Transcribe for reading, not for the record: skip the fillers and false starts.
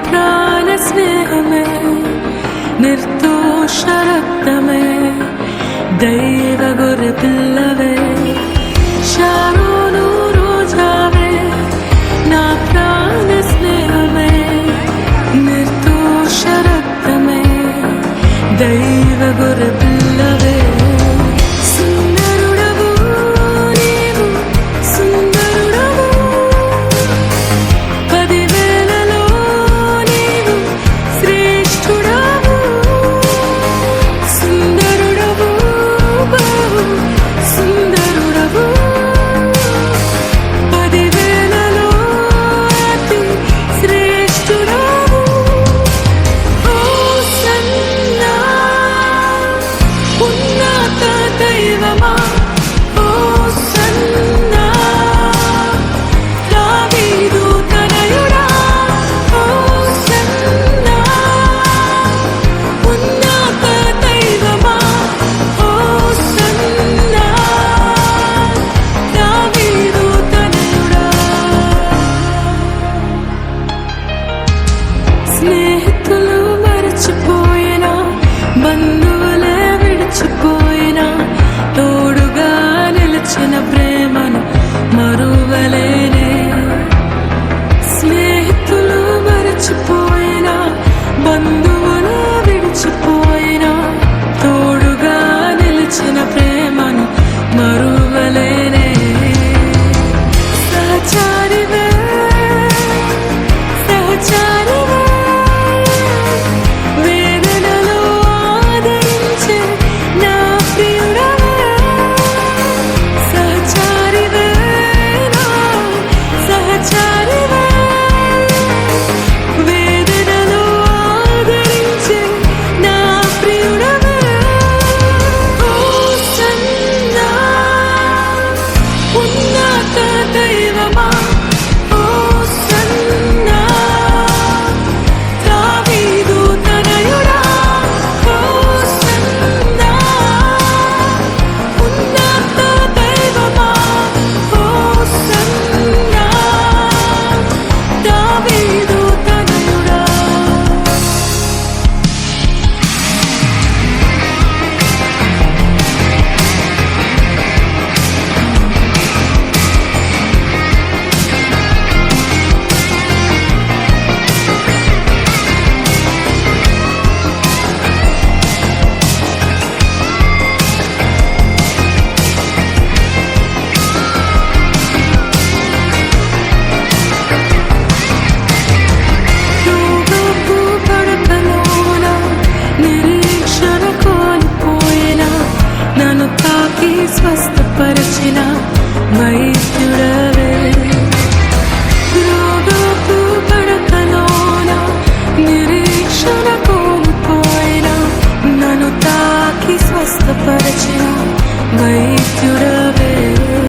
ప్రాణ స్నేహమే నిర్దోష రక్తమే దైవ గొర్రె పిల్లవే శారోను రోజావే నా ప్రాణ స్నేహమే నిర్దోష రక్తమే దైవ గొర్రె పిల్లవే సుందరుడవు నీవు సుందరుడవు పదివేలలో నీవు శ్రేష్ఠుడవు సుందరుడవు బహు సుందరుడవు పదివేలలో అతి శ్రేష్ఠుడవు హోసన్నా ఉన్నత దైవమా హోసన్నా దావీదు తనయుడా హోసన్నా ఉన్నత దైవమా హోసన్నా దావీదు తనయుడా స్నేహితులు మరచిపో